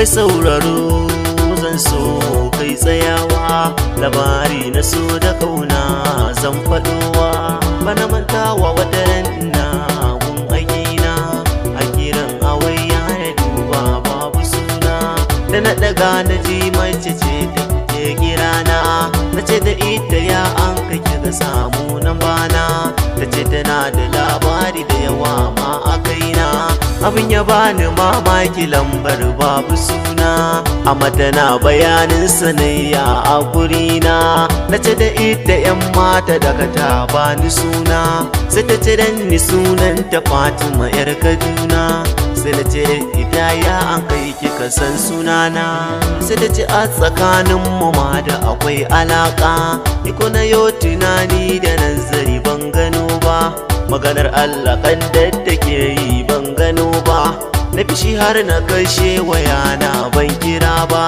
mai sauraro zan so kai tsayawa, labari na so da kauna zan faɗowa. Bana mantawa wataran ina gun aikina, a kiran awaiya ya duba babu suna. Da na daga na ji mace ce ta ke kirana, na ce da ita ya an kake ga samu nan bana. Ta ce tana da labari da yawa ma a kaina, abin ya bani mamaki lambar babu suna, amma tana bayanin sanayya a gurina. Na ce da ita yan mata daga ta bani suna, sai ta ce dan ni sunan ta Fatima yar Kaduna. Sai na ce ita ya an kai kika san sunana, sai ta ce a tsakanin mu ma da akwai alaka. Iko na yo tunani da nazari ban gano ba, maganar Allah kan da take yi ban gano ba. Na fishi har na kashe wayana ban kira ba,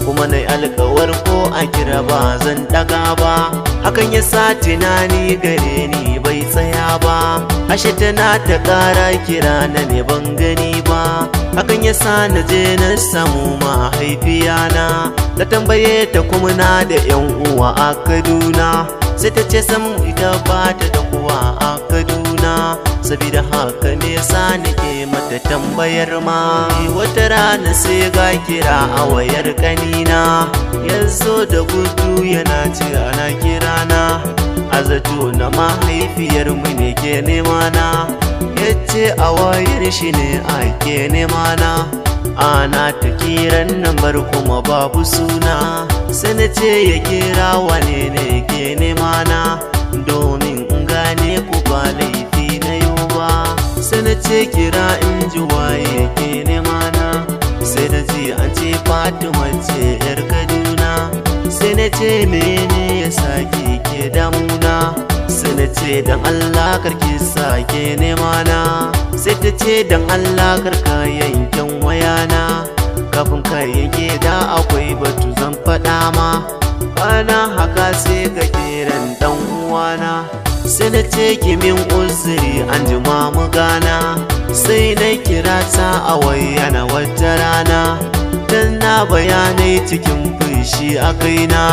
kuma na alkawar ko a kira ba zan daga ba. Hakan ya sa tunani gare ni bai tsaya ba, ashe tana ta kara kira na ne ban gani ba. Hakan ya sa na je na samu mahaifiyana, na tambaye ta kuma na da yan uwa a Kaduna. Sai ta ce sam ita ba ta da kowa a Kaduna, sabida haka ne sa nake mata tambayar ma. Wata rana sai ga kira a wayar kanina, yanzu da gudu yana ce ana kirana. A zato na mahaifiyar mu ne ke nema na, yace a wayar shi ne ake nema na. Ana ta kiran nambar kuma babu suna, sai na ce ya kira wane ne ke nema na, domin in gane ku ba laifi na yau ba. Sai na ce kira in ji waye ke nema na, sai na ji an ce Fatima ce yar Kaduna. Sai na ce mene ya sake ke damuna, sai na ce dan Allah karki sake nema na. Sai ta ce dan Allah karka yanken wayana, kafin ka yanke da akwai batu zan faɗa ma. Bana haka sai ka kiran dan uwana, sai na ce ki min uzuri an jima mu gana. Sai na kira ta a wayana wata rana, dan na bayanai cikin fushi a kaina,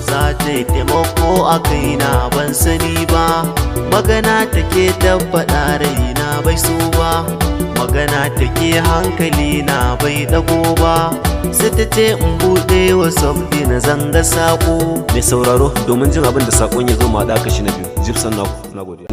za ta yi taimako a kaina ban sani ba. Magana take tabbaɗa raina bai so ba, magana take hankali na bai dago ba. Sai ta ce in buɗe WhatsApp na zanga sako. Mai sauraro domin jin abin da sakon ya zo ma da kashi na biyu, Gibson na gode.